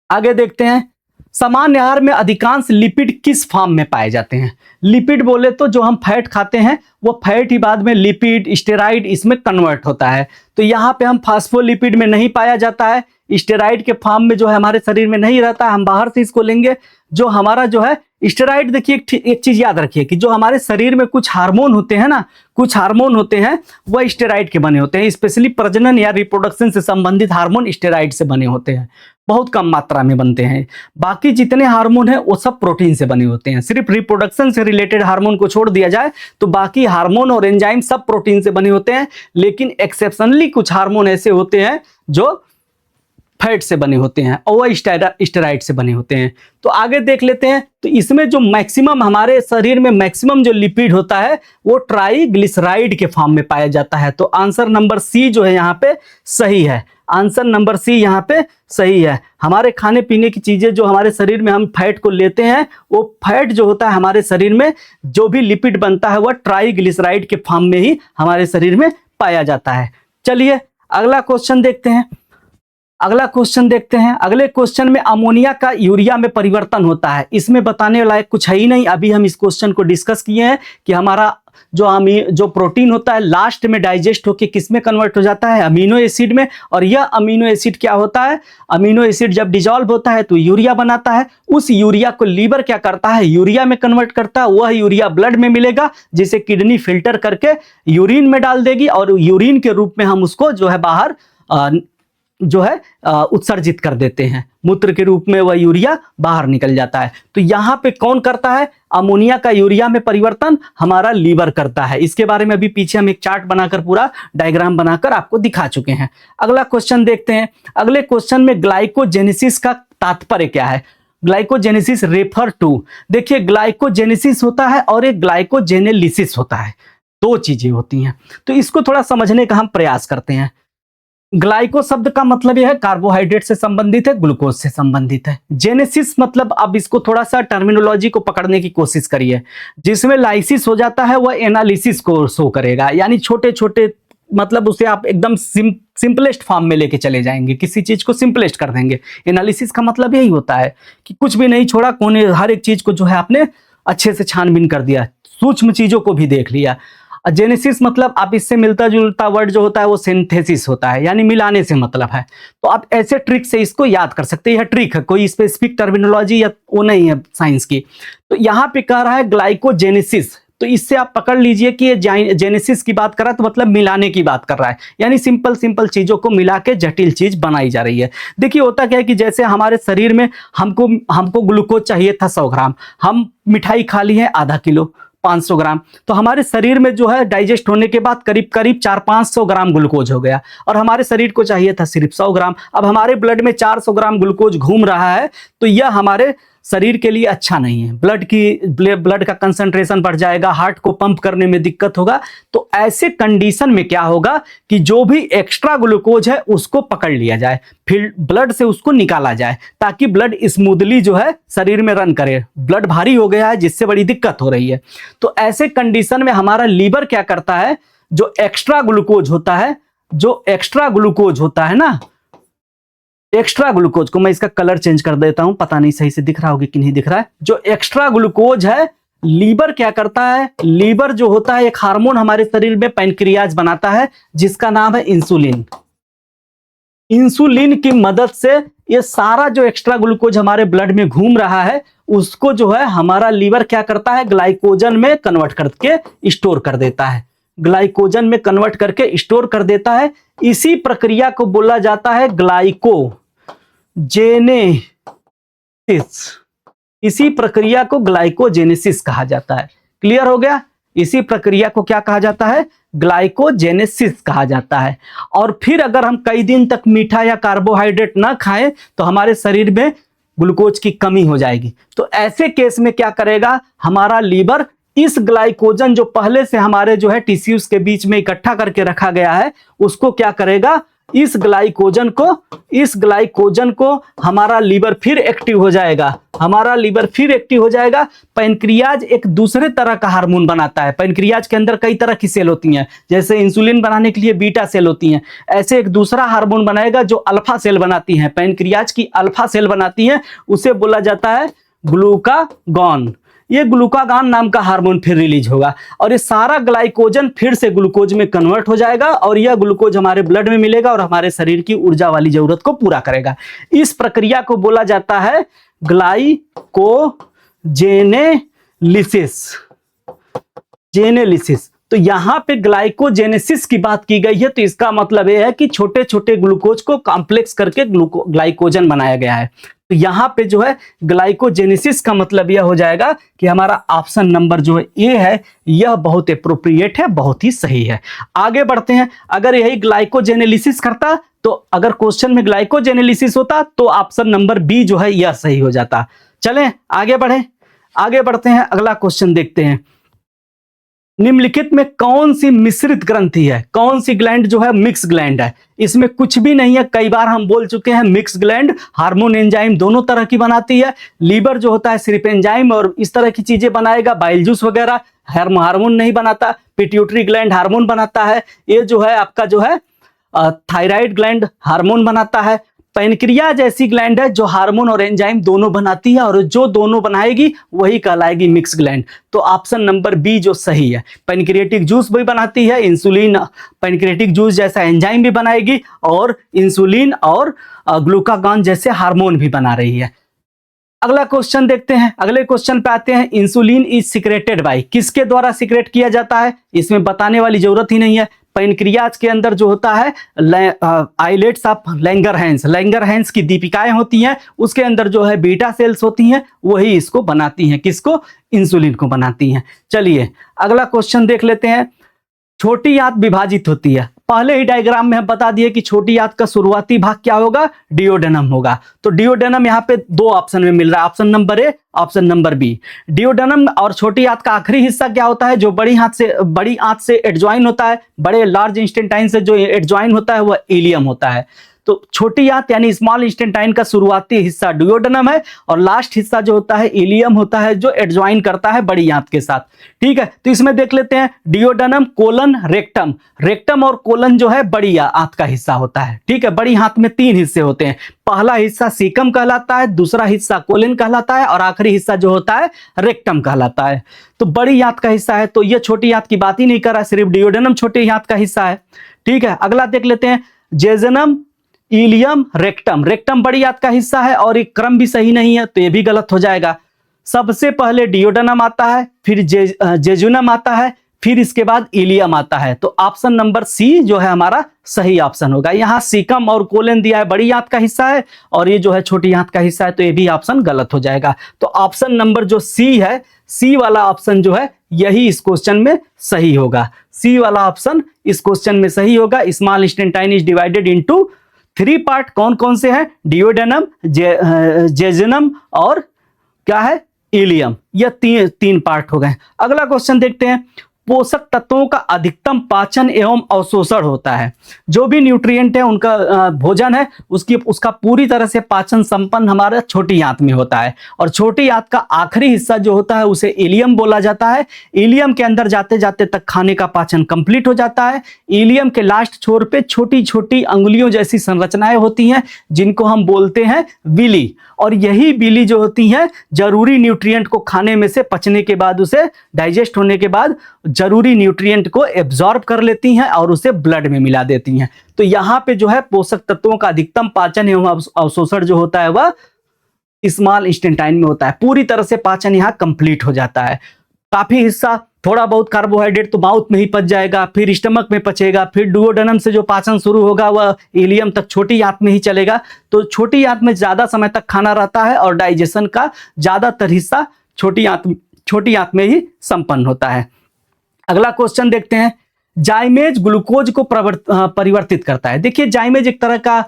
A: आगे देखते हैं सामान्य आहार में अधिकांश लिपिड किस फॉर्म में पाए जाते हैं। लिपिड बोले तो जो हम फैट खाते हैं वो फैट ही बाद में लिपिड स्टेरॉइड इसमें कन्वर्ट होता है। तो यहाँ पे हम फास्फोलिपिड में नहीं पाया जाता है, स्टेरॉइड के फॉर्म में जो है हमारे शरीर में नहीं रहता, हम बाहर से इसको लेंगे। जो हमारा जो है स्टेरॉइड, देखिए एक चीज याद रखिए कि जो हमारे शरीर में कुछ हार्मोन होते हैं ना, कुछ हार्मोन होते हैं वह स्टेरॉइड के बने होते हैं, स्पेशली प्रजनन या रिप्रोडक्शन से संबंधित हार्मोन स्टेरॉइड से बने होते हैं, बहुत कम मात्रा में बनते हैं। बाकी जितने हार्मोन हैं वो सब प्रोटीन से बने होते हैं। सिर्फ रिप्रोडक्शन से रिलेटेड हार्मोन को छोड़ दिया जाए तो बाकी हार्मोन और एंजाइम सब प्रोटीन से बने होते हैं, लेकिन एक्सेप्शनली कुछ हार्मोन ऐसे होते हैं जो फैट से बने होते हैं और वह स्टेरॉइड से बने होते हैं। तो आगे देख लेते हैं। तो इसमें जो मैक्सिमम हमारे शरीर में मैक्सिमम जो लिपिड होता है वो ट्राइग्लिसराइड के फॉर्म में पाया जाता है। तो आंसर नंबर सी जो है यहाँ पे सही है, आंसर नंबर सी यहाँ पे सही है। हमारे खाने पीने की चीजें जो हमारे शरीर में हम फैट को लेते हैं वो फैट जो होता है हमारे शरीर में जो भी लिपिड बनता है वह ट्राइग्लिसराइड के फॉर्म में ही हमारे शरीर में पाया जाता है। चलिए अगला क्वेश्चन देखते हैं। अगला क्वेश्चन देखते हैं। अगले क्वेश्चन में अमोनिया का यूरिया में परिवर्तन होता है। इसमें बताने लायक कुछ है ही नहीं। अभी हम इस क्वेश्चन को डिस्कस किए हैं कि हमारा जो प्रोटीन होता है लास्ट में डाइजेस्ट होकर किस में कन्वर्ट हो जाता है, अमीनो एसिड में। और यह अमीनो एसिड क्या होता है, अमीनो एसिड जब डिसॉल्व होता है तो यूरिया बनाता है। उस यूरिया को लीवर क्या करता है, यूरिया में कन्वर्ट करता है। वह यूरिया ब्लड में मिलेगा जिसे किडनी फिल्टर करके यूरिन में डाल देगी और यूरिन के रूप में हम उसको जो है बाहर उत्सर्जित कर देते हैं। मूत्र के रूप में वह यूरिया बाहर निकल जाता है। तो यहाँ पे कौन करता है, अमोनिया का यूरिया में परिवर्तन हमारा लीवर करता है। इसके बारे में अभी पीछे हम एक चार्ट बनाकर पूरा डायग्राम बनाकर आपको दिखा चुके हैं। अगला क्वेश्चन देखते हैं। अगले क्वेश्चन में ग्लाइकोजेनेसिस का तात्पर्य क्या है। ग्लाइकोजेनेसिस रेफर टू, देखिए ग्लाइकोजेनेसिस होता है और एक ग्लाइकोजेनेलिसिस होता है, दो चीजें होती हैं। तो इसको थोड़ा समझने का हम प्रयास करते हैं। ग्लाइको शब्द का मतलब यह है कार्बोहाइड्रेट से संबंधित है, ग्लूकोज से संबंधित है। जेनेसिस मतलब अब इसको थोड़ा सा टर्मिनोलॉजी को पकड़ने की कोशिश करिए। जिसमें लाइसिस हो जाता है वह एनालिसिस को शो करेगा, यानी छोटे छोटे मतलब उसे आप एकदम सिंपलेस्ट फॉर्म में लेके चले जाएंगे, किसी चीज को सिंपलेस्ट कर देंगे। एनालिसिस का मतलब यही होता है कि कुछ भी नहीं छोड़ा, कोने हर एक चीज को जो है आपने अच्छे से छानबीन कर दिया, सूक्ष्म चीजों को भी देख लिया। जेनेसिस मतलब आप इससे मिलता जुलता वर्ड जो होता है वो सिंथेसिस होता है, यानी मिलाने से मतलब है। तो आप ऐसे ट्रिक से इसको याद कर सकते हैं। यह ट्रिक है, कोई स्पेसिफिक टर्मिनोलॉजी या वो नहीं है साइंस की। तो यहाँ पे कह रहा है ग्लाइकोजेनेसिस, तो इससे आप पकड़ लीजिए कि ये जेनेसिस की बात कर रहा है तो मतलब मिलाने की बात कर रहा है, यानी सिंपल सिंपल चीजों को मिला के जटिल चीज बनाई जा रही है। देखिए होता क्या है कि जैसे हमारे शरीर में हमको ग्लूकोज चाहिए था 100 ग्राम, हम मिठाई खा ली है आधा किलो, 500 ग्राम। तो हमारे शरीर में जो है डाइजेस्ट होने के बाद करीब करीब 400-500 ग्राम ग्लूकोज हो गया, और हमारे शरीर को चाहिए था सिर्फ 100 ग्राम। अब हमारे ब्लड में 400 ग्राम ग्लूकोज घूम रहा है, तो यह हमारे शरीर के लिए अच्छा नहीं है। ब्लड का कंसंट्रेशन बढ़ जाएगा, हार्ट को पंप करने में दिक्कत होगा। तो ऐसे कंडीशन में क्या होगा कि जो भी एक्स्ट्रा ग्लूकोज है उसको पकड़ लिया जाए, फिर ब्लड से उसको निकाला जाए, ताकि ब्लड स्मूथली जो है शरीर में रन करे। ब्लड भारी हो गया है जिससे बड़ी दिक्कत हो रही है। तो ऐसे कंडीशन में हमारा लीवर क्या करता है, जो एक्स्ट्रा ग्लूकोज होता है ना, एक्स्ट्रा ग्लूकोज को मैं इसका कलर चेंज कर देता हूं, पता नहीं सही से दिख रहा होगा कि नहीं दिख रहा है। जो एक्स्ट्रा ग्लूकोज है, लीवर क्या करता है, लीवर जो होता है एक हार्मोन हमारे शरीर में पैनक्रियाज बनाता है जिसका नाम है इंसुलिन। इंसुलिन की मदद से ये सारा जो एक्स्ट्रा ग्लूकोज हमारे ब्लड में घूम रहा है उसको जो है हमारा लीवर क्या करता है, ग्लाइकोजन में कन्वर्ट करके स्टोर कर देता है, ग्लाइकोजन में कन्वर्ट करके स्टोर कर देता है। इसी प्रक्रिया को बोला जाता है ग्लाइकोजेनेसिस। इसी प्रक्रिया को ग्लाइकोजेनेसिस कहा जाता है। क्लियर हो गया? इसी प्रक्रिया को क्या कहा जाता है, ग्लाइकोजेनेसिस कहा जाता है। और फिर अगर हम कई दिन तक मीठा या कार्बोहाइड्रेट ना खाएं तो हमारे शरीर में ग्लूकोज की कमी हो जाएगी। तो ऐसे केस में क्या करेगा, हमारा लीवर इस ग्लाइकोजन जो पहले से हमारे जो है टिश्यूज के बीच में इकट्ठा करके रखा गया है उसको क्या करेगा, इस ग्लाइकोजन को हमारा लीवर फिर एक्टिव हो जाएगा, पैनक्रियाज एक दूसरे तरह का हार्मोन बनाता है। पैनक्रियाज के अंदर कई तरह की सेल होती हैं, जैसे इंसुलिन बनाने के लिए बीटा सेल होती हैं, ऐसे एक दूसरा हार्मोन बनाएगा जो अल्फा सेल बनाती है। पैनक्रियाज की अल्फा सेल बनाती है, उसे बोला जाता है ग्लूकागॉन। ये ग्लूकागॉन नाम का हार्मोन फिर रिलीज होगा और ये सारा ग्लाइकोजन फिर से ग्लूकोज में कन्वर्ट हो जाएगा और यह ग्लूकोज हमारे ब्लड में मिलेगा और हमारे शरीर की ऊर्जा वाली जरूरत को पूरा करेगा। इस प्रक्रिया को बोला जाता है ग्लाइकोजेनेलिसिस। तो यहां पे ग्लाइकोजेनेसिस की बात की गई है, तो इसका मतलब यह है कि छोटे छोटे ग्लूकोज को कॉम्प्लेक्स करके ग्लाइकोजन बनाया गया है। तो यहां पे जो है ग्लाइकोजेनेसिस का मतलब यह हो जाएगा कि हमारा ऑप्शन नंबर जो है ए है, यह बहुत एप्रोप्रिएट है, बहुत ही सही है। आगे बढ़ते हैं। अगर यही ग्लाइकोजेनेलिसिस करता तो अगर क्वेश्चन में ग्लाइकोजेनेलिसिस होता तो ऑप्शन नंबर बी जो है यह सही हो जाता। चलें आगे बढ़ते हैं, अगला क्वेश्चन देखते हैं। निम्नलिखित में कौन सी मिश्रित ग्रंथि है, कौन सी ग्लैंड जो है मिक्स ग्लैंड है? इसमें कुछ भी नहीं है, कई बार हम बोल चुके हैं मिक्स ग्लैंड हार्मोन एंजाइम दोनों तरह की बनाती है। लीवर जो होता है सिर्फ एंजाइम और इस तरह की चीजें बनाएगा, बाइल जूस वगैरह हार्मोन नहीं बनाता। पिट्यूटरी ग्लैंड हार्मोन बनाता है, ये जो है आपका जो है थायराइड ग्लैंड हार्मोन बनाता है। पैनक्रियाज ऐसी ग्लैंड है जो हार्मोन और एंजाइम दोनों बनाती है और जो दोनों बनाएगी वही कहलाएगी मिक्स ग्लैंड। तो ऑप्शन नंबर बी जो सही है। पैनक्रियाटिक जूस भी बनाती है, इंसुलिन पैनक्रियाटिक जूस जैसा एंजाइम भी बनाएगी और इंसुलिन और ग्लूकागॉन जैसे हार्मोन भी बना रही है। अगला क्वेश्चन देखते हैं, अगले क्वेश्चन पे आते हैं। इंसुलिन इज सिक्रेटेड बाय, किसके द्वारा सिक्रेट किया जाता है? इसमें बताने वाली जरूरत ही नहीं है। पैनक्रियाज के अंदर जो होता है आइलेट्स ऑफ लैंगरहैंस की दीपिकाएं होती हैं, उसके अंदर जो है बीटा सेल्स होती हैं, वही इसको बनाती हैं, किसको? इंसुलिन को बनाती हैं। चलिए अगला क्वेश्चन देख लेते हैं। छोटी आंत विभाजित होती है, पहले ही डायग्राम में हम बता दिए कि छोटी आंत का शुरुआती भाग क्या होगा? डिओडेनम होगा। तो डिओडेनम यहाँ पे दो ऑप्शन में मिल रहा है, option number A, option number B. Duodenum और छोटी आंत का आखिरी हिस्सा क्या होता है? जो बड़ी आंत से एडजॉइन होता है, बड़े लार्ज इंस्टेंटाइन से जो एडजॉइन होता है वह इलियम होता है। तो छोटी आंत यानी स्मॉल इंस्टेंटाइन का शुरुआती हिस्सा डिओडेनम है और लास्ट हिस्सा जो होता है इलियम होता है, जो एडजॉइन करता है बड़ी आंत के साथ। ठीक है, तो इसमें देख लेते हैं डिओडेनम कोलन रेक्टम। रेक्टम और कोलन जो है बड़ी आंत का हिस्सा होता है। ठीक है, बड़ी आंत में 3 हिस्से होते हैं। पहला हिस्सा सीकम कहलाता है, दूसरा हिस्सा कोलन कहलाता है और आखिरी हिस्सा जो होता है रेक्टम कहलाता है। तो बड़ी आंत का हिस्सा है, तो यह छोटी आंत की बात ही नहीं कर रहा, सिर्फ डिओडेनम छोटी आंत का हिस्सा है। ठीक है, अगला देख लेते हैं। Jejunum, ilium, rectum. रेक्टम बड़ी आंत का हिस्सा है और एक क्रम भी सही नहीं है, तो ये भी गलत हो जाएगा। सबसे पहले डिओडेनम आता है, फिर जेजुनम आता है, फिर इसके बाद इलियम आता है। तो ऑप्शन नंबर सी जो है हमारा सही ऑप्शन होगा। यहाँ सीकम और कोलन दिया है, बड़ी आंत का हिस्सा है, और ये जो है छोटी आंत का हिस्सा है, तो ये भी ऑप्शन गलत हो जाएगा। तो ऑप्शन नंबर जो सी है, सी वाला ऑप्शन जो है यही इस क्वेश्चन में सही होगा। सी वाला ऑप्शन इस क्वेश्चन में सही होगा। Small intestine is divided into 3 part. कौन कौन से हैं? डिओडेनम, जेजुनम और क्या है, इलियम। यह तीन पार्ट हो गए। अगला क्वेश्चन देखते हैं। पोषक तत्वों का अधिकतम पाचन एवं अवशोषण होता है। जो भी न्यूट्रिएंट है उनका भोजन है उसका पूरी तरह से पाचन संपन्न हमारे छोटी आंत में होता है, और छोटी आंत का आखिरी हिस्सा जो होता है उसे इलियम बोला जाता है। इलियम के अंदर जाते जाते तक खाने का पाचन कंप्लीट हो जाता है। इलियम के लास्ट छोर पे छोटी छोटी अंगुलियों जैसी संरचनाएं होती हैं जिनको हम बोलते हैं विली, और यही विली जो होती हैं जरूरी न्यूट्रिएंट को खाने में से पचने के बाद, उसे डाइजेस्ट होने के बाद जरूरी न्यूट्रिएंट को एब्जॉर्ब कर लेती हैं और उसे ब्लड में मिला देती हैं। तो यहाँ पे जो है पोषक तत्वों का अधिकतम पाचन एवं अवशोषण जो होता है वह स्मॉल इंटेस्टाइन में होता है। पूरी तरह से पाचन यहाँ कंप्लीट हो जाता है। काफी हिस्सा, थोड़ा बहुत कार्बोहाइड्रेट तो माउथ में ही पच जाएगा, फिर स्टमक में पचेगा, फिर डुओडेनम से जो पाचन शुरू होगा वह इलियम तक छोटी आंत में ही चलेगा। तो छोटी आंत में ज्यादा समय तक खाना रहता है और डाइजेशन का ज्यादातर हिस्सा छोटी आंत में ही संपन्न होता है। अगला क्वेश्चन देखते हैं। जाइमेज ग्लूकोज को परिवर्तित करता है। देखिए, जाइमेज एक तरह का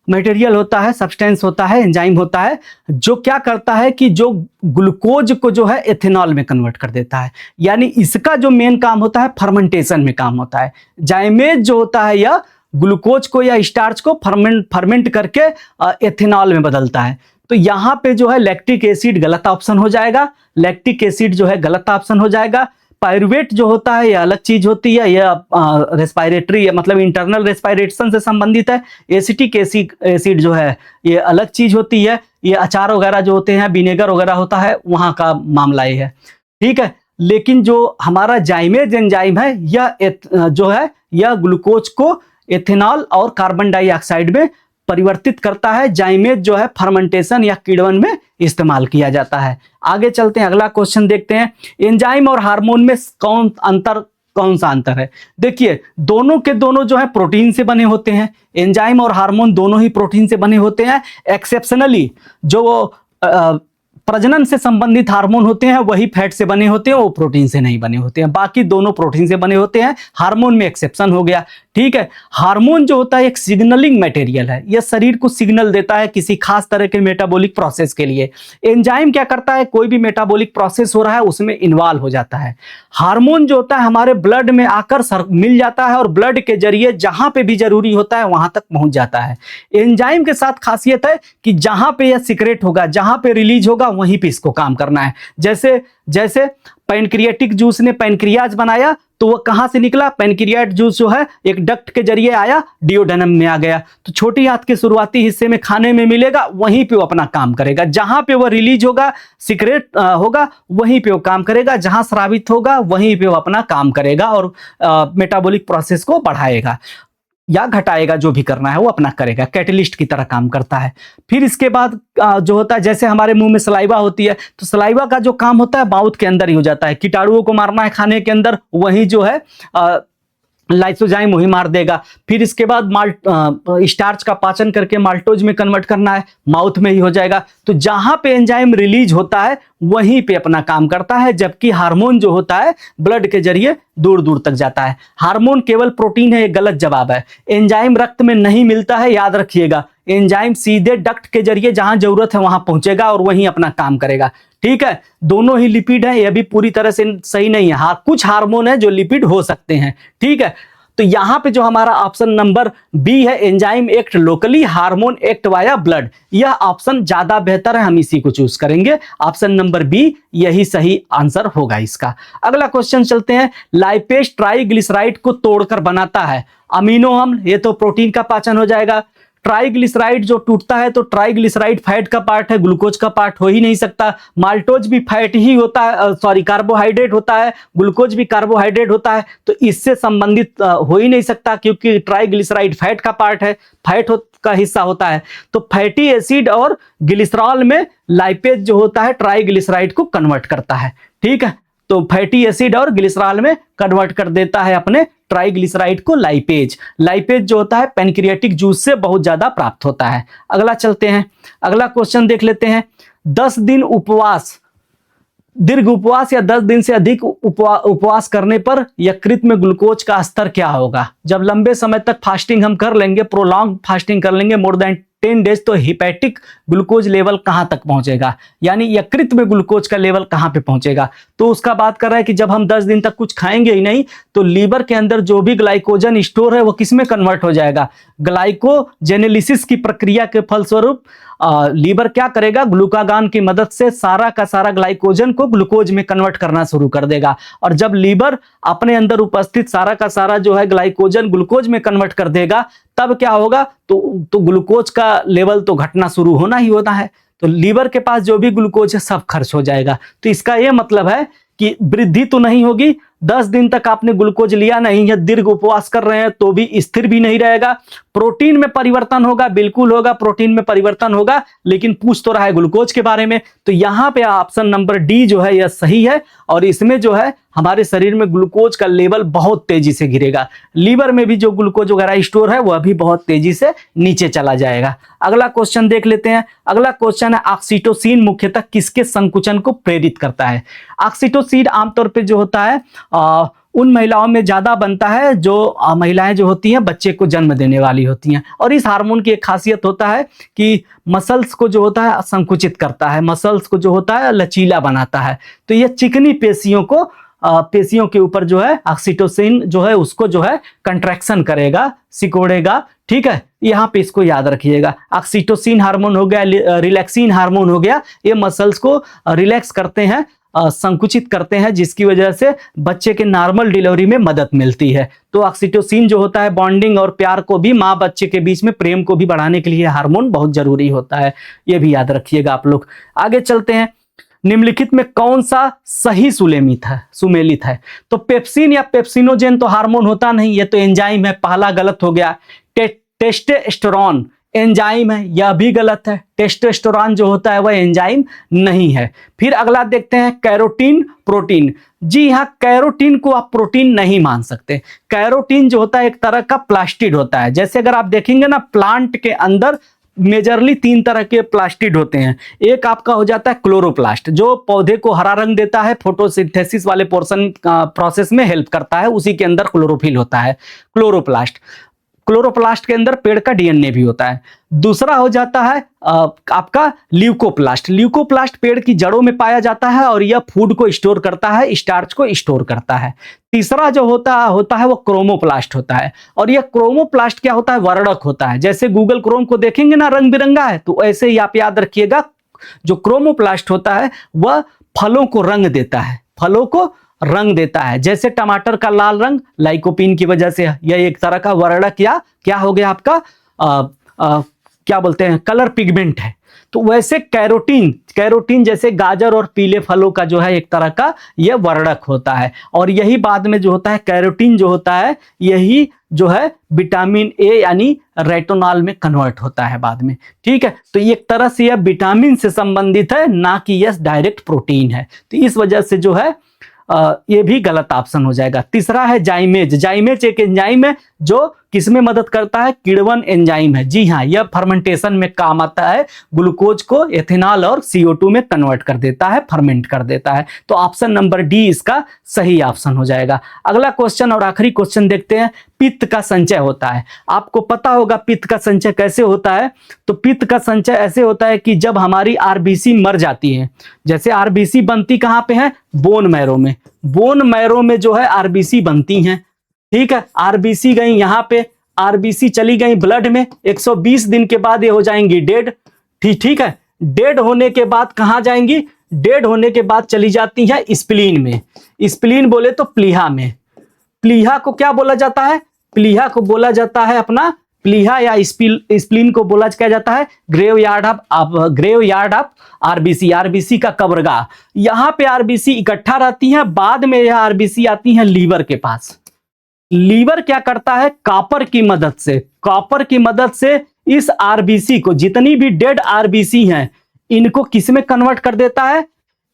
A: मटेरियल होता है, सब्सटेंस होता है, एंजाइम होता है, जो क्या करता है कि जो ग्लूकोज को जो है एथेनॉल में कन्वर्ट कर देता है। यानी इसका जो मेन काम होता है फर्मेंटेशन में काम होता है। जाइमेज जो होता है यह ग्लूकोज को या स्टार्च को फर्मेंट करके एथेनॉल में बदलता है। तो यहाँ पे जो है लैक्टिक एसिड गलत ऑप्शन हो जाएगा। लैक्टिक एसिड जो है गलत ऑप्शन हो जाएगा। पायरुवेट जो होता है यह अलग चीज होती है, यह रेस्पिरेटरी मतलब इंटरनल रेस्पिरेशन से संबंधित है। एसिटिक एसिड जो है ये अलग चीज होती है, ये अचार वगैरह जो होते हैं, विनेगर वगैरह होता है, वहां का मामला ये है। ठीक है, लेकिन जो हमारा जाइमेज एंजाइम है यह जो है यह ग्लूकोज को एथेनॉल और कार्बन डाइऑक्साइड में परिवर्तित करता है। जाइमेज जो है फर्मेंटेशन या किण्वन में इस्तेमाल किया जाता है। आगे चलते हैं, अगला क्वेश्चन देखते हैं। एंजाइम और हार्मोन में कौन सा अंतर है? देखिए, दोनों के दोनों जो है प्रोटीन से बने होते हैं। एंजाइम और हार्मोन दोनों ही प्रोटीन से बने होते हैं। एक्सेप्शनली जो प्रजनन से संबंधित हार्मोन होते हैं वही फैट से बने होते हैं, वो प्रोटीन से नहीं बने होते हैं। बाकी दोनों प्रोटीन से बने होते हैं। हार्मोन में एक्सेप्शन हो गया। ठीक है, हार्मोन जो होता है एक सिग्नलिंग मटेरियल है, यह शरीर को सिग्नल देता है किसी खास तरह के मेटाबॉलिक प्रोसेस के लिए। एंजाइम क्या करता है, कोई भी मेटाबॉलिक प्रोसेस हो रहा है उसमें इन्वॉल्व हो जाता है। हार्मोन जो होता है हमारे ब्लड में आकर मिल जाता है और ब्लड के जरिए जहां पे भी जरूरी होता है वहां तक पहुंच जाता है। एंजाइम के साथ खासियत है कि जहां पे यह सीक्रेट होगा, जहां पे रिलीज होगा वहीं पे इसको काम करना है। जैसे पैनक्रियाटिक जूस ने पैनक्रियाज बनाया तो वह कहां से निकला? पैनक्रियाट जूस जो है एक डक्ट के जरिए आया, डिओडेनम में आ गया। तो छोटी आंत के शुरुआती हिस्से में खाने में मिलेगा, वहीं पे वो अपना काम करेगा। जहां पे वो रिलीज होगा, सीक्रेट होगा, वहीं पे वो काम करेगा। जहां स्रावित होगा वहीं पे वो अपना काम करेगा और मेटाबॉलिक प्रोसेस को बढ़ाएगा या घटाएगा, जो भी करना है वो अपना करेगा। कैटलिस्ट की तरह काम करता है। फिर इसके बाद जो होता है, जैसे हमारे मुंह में सलाइवा होती है, तो सलाइवा का जो काम होता है माउथ के अंदर ही हो जाता है। कीटाणुओं को मारना है खाने के अंदर, वही जो है लाइसोजाइम वही मार देगा। फिर इसके बाद स्टार्च का पाचन करके माल्टोज में कन्वर्ट करना है, माउथ में ही हो जाएगा। तो जहां पे एंजाइम रिलीज होता है वहीं पे अपना काम करता है, जबकि हार्मोन जो होता है ब्लड के जरिए दूर दूर तक जाता है। हार्मोन केवल प्रोटीन है, ये गलत जवाब है। एंजाइम रक्त में नहीं मिलता है, याद रखिएगा। एंजाइम सीधे डक्ट के जरिए जहां जरूरत है वहां पहुंचेगा और वहीं अपना काम करेगा। ठीक है, दोनों ही लिपिड है, यह भी पूरी तरह से सही नहीं है। हाँ, कुछ हार्मोन है जो लिपिड हो सकते हैं। ठीक है, तो यहां पे जो हमारा ऑप्शन नंबर बी है, enzyme act locally, hormone act via blood, यह ऑप्शन ज्यादा बेहतर है, हम इसी को चूज करेंगे। ऑप्शन नंबर बी यही सही आंसर होगा इसका। अगला क्वेश्चन चलते हैं। लाइपेज ट्राइग्लिसराइड को तोड़कर बनाता है अमीनो अम्ल, ये तो प्रोटीन का पाचन हो जाएगा। ट्राइग्लिसराइड जो टूटता है तो ट्राइग्लिसराइड फैट का पार्ट है, ग्लूकोज का पार्ट हो ही नहीं सकता। माल्टोज भी फैट ही होता है, सॉरी कार्बोहाइड्रेट होता है, ग्लूकोज भी कार्बोहाइड्रेट होता है, तो इससे संबंधित हो ही नहीं सकता क्योंकि ट्राइग्लिसराइड फैट का पार्ट है, फैट का हिस्सा होता है। तो फैटी एसिड और ग्लिसरॉल में लाइपेज जो होता है ट्राइग्लिसराइड को कन्वर्ट करता है। ठीक है, तो फैटी एसिड और ग्लिसरॉल में कन्वर्ट कर देता है अपने ट्राइग्लिसराइड को लाइपेज। लाइपेज जो होता है पैनक्रियाटिक जूस से बहुत ज्यादा प्राप्त होता है। अगला चलते हैं, अगला क्वेश्चन देख लेते हैं। 10 दिन उपवास, दीर्घ उपवास या 10 दिन से अधिक उपवास करने पर यकृत में ग्लूकोज का स्तर क्या होगा? जब लंबे समय तक फास्टिंग हम कर लेंगे, प्रोलॉन्ग फास्टिंग कर लेंगे मोर देन 10 डेज, तो हिपैटिक ग्लूकोज लेवल कहां तक पहुंचेगा, यानी यकृत में ग्लूकोज का लेवल कहां पे पहुंचेगा? तो उसका बात कर रहा है कि जब हम 10 दिन तक कुछ खाएंगे ही नहीं तो लीवर के अंदर जो भी ग्लाइकोजन स्टोर है वो किस में कन्वर्ट हो जाएगा? ग्लाइकोजेनेलिसिस की प्रक्रिया के फलस्वरूप लीवर क्या करेगा? ग्लूकागान की मदद से सारा का सारा ग्लाइकोजन को ग्लूकोज में कन्वर्ट करना शुरू कर देगा। और जब लीवर अपने अंदर उपस्थित सारा का सारा जो है ग्लाइकोजन ग्लूकोज में कन्वर्ट कर देगा, तब क्या होगा? तो ग्लूकोज का लेवल तो घटना शुरू होना ही होता है। तो लीवर के पास जो भी ग्लूकोज है सब खर्च हो जाएगा। तो इसका यह मतलब है कि वृद्धि तो नहीं होगी, 10 दिन तक आपने ग्लूकोज लिया नहीं है, दीर्घ उपवास कर रहे हैं तो भी स्थिर भी नहीं रहेगा। प्रोटीन में परिवर्तन होगा, बिल्कुल होगा, प्रोटीन में परिवर्तन होगा, लेकिन पूछ तो रहा है ग्लूकोज के बारे में। तो यहां पे ऑप्शन नंबर डी जो है यह सही है, और इसमें जो है हमारे शरीर में ग्लूकोज का लेवल बहुत तेजी से गिरेगा। लीवर में भी जो ग्लूकोज वगैरह स्टोर है वह भी बहुत तेजी से नीचे चला जाएगा। अगला क्वेश्चन देख लेते हैं। अगला क्वेश्चन है, ऑक्सीटोसिन मुख्यतः किसके संकुचन को प्रेरित करता है? ऑक्सीटोसिन आमतौर पर जो होता है उन महिलाओं में ज्यादा बनता है जो महिलाएं जो होती हैं बच्चे को जन्म देने वाली होती हैं। और इस हार्मोन की एक खासियत होता है कि मसल्स को जो होता है संकुचित करता है, मसल्स को जो होता है लचीला बनाता है। तो ये चिकनी पेशियों के ऊपर जो है ऑक्सीटोसिन जो है उसको जो है कंट्रैक्शन करेगा, सिकोड़ेगा। ठीक है, यहाँ पे इसको याद रखिएगा। ऑक्सीटोसिन हार्मोन हो गया, रिलैक्सिन हार्मोन हो गया, ये मसल्स को रिलैक्स करते हैं, संकुचित करते हैं, जिसकी वजह से बच्चे के नॉर्मल डिलीवरी में मदद मिलती है। तो ऑक्सीटोसिन जो होता है बॉन्डिंग और प्यार को भी, माँ बच्चे के बीच में प्रेम को भी बढ़ाने के लिए हार्मोन बहुत जरूरी होता है, ये भी याद रखिएगा आप लोग। आगे चलते हैं, निम्नलिखित में कौन सा सही सुमेलित है? तो पेप्सिन या पेप्सिनोजेन तो हार्मोन होता नहीं, ये तो एंजाइम है, पहला गलत हो गया। टेस्टोस्टेरोन एंजाइम है, यह भी गलत है। टेस्टोस्टेरोन जो होता है वह एंजाइम नहीं है। फिर अगला देखते हैं, कैरोटीन प्रोटीन। जी हाँ, कैरोटीन को आप प्रोटीन नहीं मान सकते। कैरोटीन जो होता है एक तरह का प्लास्टिड होता है। जैसे अगर आप देखेंगे ना, प्लांट के अंदर मेजरली 3 तरह के प्लास्टिड होते हैं। एक आपका हो जाता है क्लोरोप्लास्ट, जो पौधे को हरा रंग देता है, फोटोसिंथेसिस वाले पोर्शन प्रोसेस में हेल्प करता है, उसी के अंदर क्लोरोफिल होता है, क्लोरोप्लास्ट के अंदर पेड़ का डीएनए भी होता है। दूसरा हो जाता है आपका ल्यूकोप्लास्ट पेड़ की जड़ों में पाया जाता है और यह फूड को स्टोर करता है, स्टार्च को स्टोर करता है। तीसरा जो होता है वो क्रोमोप्लास्ट होता है, और यह क्रोमोप्लास्ट क्या होता है? वर्णक होता है। जैसे गूगल क्रोम को देखेंगे ना, रंग बिरंगा है, तो ऐसे ही आप याद रखिएगा, जो क्रोमोप्लास्ट होता है वह फलों को रंग देता है। जैसे टमाटर का लाल रंग लाइकोपीन की वजह से, यह एक तरह का वर्णक या क्या हो गया आपका क्या बोलते हैं, कलर पिगमेंट है। तो वैसे कैरोटीन जैसे गाजर और पीले फलों का जो है एक तरह का यह वर्णक होता है, और यही बाद में जो होता है कैरोटीन जो होता है यही जो है विटामिन ए यानी रेटिनॉल में कन्वर्ट होता है बाद में। ठीक है, तो एक तरह से यह विटामिन से संबंधित है, ना कि यह डायरेक्ट प्रोटीन है। तो इस वजह से जो है ये भी गलत ऑप्शन हो जाएगा। तीसरा है जाइमेज एक एंजाइम है जो किसमें मदद करता है? किण्वन एंजाइम है। जी हाँ, यह फर्मेंटेशन में काम आता है, ग्लूकोज को एथेनॉल और CO2 में कन्वर्ट कर देता है, फर्मेंट कर देता है। तो ऑप्शन नंबर डी इसका सही ऑप्शन हो जाएगा। अगला क्वेश्चन और आखिरी क्वेश्चन देखते हैं, पित्त का संचय होता है। आपको पता होगा पित्त का संचय कैसे होता है। तो पित्त का संचय ऐसे होता है कि जब हमारी आरबीसी मर जाती है, जैसे आरबीसी बनती कहां पे है? बोन मैरो में जो है आरबीसी बनती हैं। ठीक है, आरबीसी गई यहां पे, आरबीसी चली गई ब्लड में, 120 दिन के बाद ये हो जाएंगी डेड। ठीक है, डेड होने के बाद कहां जाएंगी? डेड होने के बाद चली जाती है स्प्लीन में। स्प्लीन बोले तो प्लीहा में। प्लीहा को क्या बोला जाता है? प्लीहा को बोला जाता है अपना, प्लीहा या स्प्लीन को बोला क्या जाता है? ग्रेवयार्ड ऑफ आरबीसी, आरबीसी का कब्रगाह। यहां पे आरबीसी इकट्ठा रहती हैं, बाद में यह आरबीसी आती हैं लीवर के पास। लीवर क्या करता है? कॉपर की मदद से इस आरबीसी को, जितनी भी डेड आरबीसी हैं, इनको किस में कन्वर्ट कर देता है?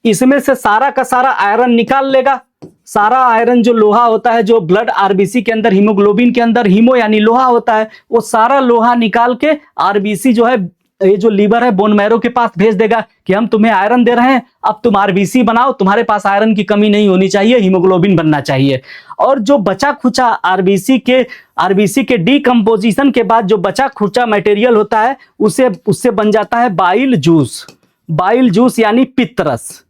A: इसमें से सारा का सारा आयरन निकाल लेगा। सारा आयरन जो लोहा होता है, जो ब्लड आरबीसी के अंदर, हीमोग्लोबिन के अंदर हीमो यानी लोहा होता है, वो सारा लोहा निकाल के आरबीसी जो है, ये जो लीवर है बोन मैरो के पास भेज देगा कि हम तुम्हें आयरन दे रहे हैं, अब तुम आरबीसी बनाओ, तुम्हारे पास आयरन की कमी नहीं होनी चाहिए, हीमोग्लोबिन बनना चाहिए। और जो बचा खुचा आरबीसी के डीकम्पोजिशन के बाद जो बचा खुचा मटेरियल होता है, उससे बन जाता है बाइल जूस। बाइल जूस यानी पित्तरस,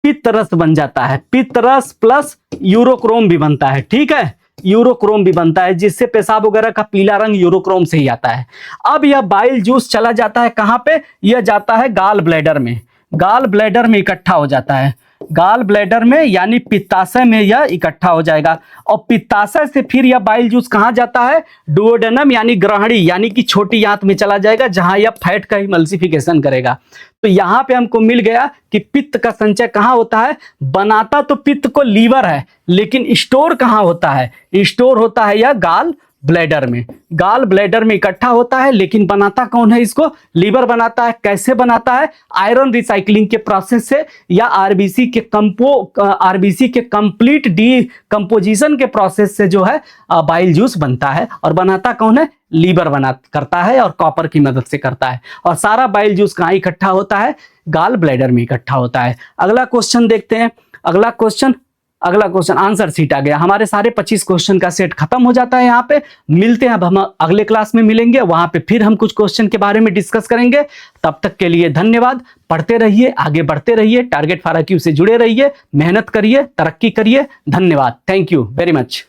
A: पित्तरस बन जाता है। पित्तरस प्लस यूरोक्रोम भी बनता है, ठीक है, यूरोक्रोम भी बनता है, जिससे पेशाब वगैरह का पीला रंग यूरोक्रोम से ही आता है। अब यह बाइल जूस चला जाता है कहां पे? यह जाता है गाल ब्लैडर में। गाल ब्लैडर में इकट्ठा हो जाता है, गाल ब्लैडर में यानी पित्ताशय में यह इकट्ठा हो जाएगा। और पित्ताशय से फिर यह बाइल जूस कहां जाता है? डुओडेनम यानी ग्रहणी यानी कि छोटी आंत में चला जाएगा, जहां यह फैट का इमल्सिफिकेशन करेगा। तो यहां पे हमको मिल गया कि पित्त का संचय कहां होता है? बनाता तो पित्त को लीवर है, लेकिन स्टोर कहां होता है? स्टोर होता है यह गाल ब्लैडर में। गाल ब्लैडर में इकट्ठा होता है, लेकिन बनाता कौन है इसको? लीवर बनाता है। कैसे बनाता है? आयरन रिसाइकलिंग के प्रोसेस से, या आरबीसी के कंप्लीट डीकम्पोजिशन के प्रोसेस से जो है बाइल जूस बनता है। और बनाता कौन है? लीवर करता है, और कॉपर की मदद से करता है। और सारा बाइल जूस कहाँ इकट्ठा होता है? गाल ब्लैडर में इकट्ठा होता है। अगला क्वेश्चन देखते हैं। अगला क्वेश्चन आंसर शीट आ गया। हमारे सारे 25 क्वेश्चन का सेट खत्म हो जाता है यहाँ पे। मिलते हैं, अब हम अगले क्लास में मिलेंगे, वहां पे फिर हम कुछ क्वेश्चन के बारे में डिस्कस करेंगे। तब तक के लिए धन्यवाद। पढ़ते रहिए, आगे बढ़ते रहिए, टारगेट फॉर IQ से जुड़े रहिए, मेहनत करिए, तरक्की करिए। धन्यवाद। Thank you very much.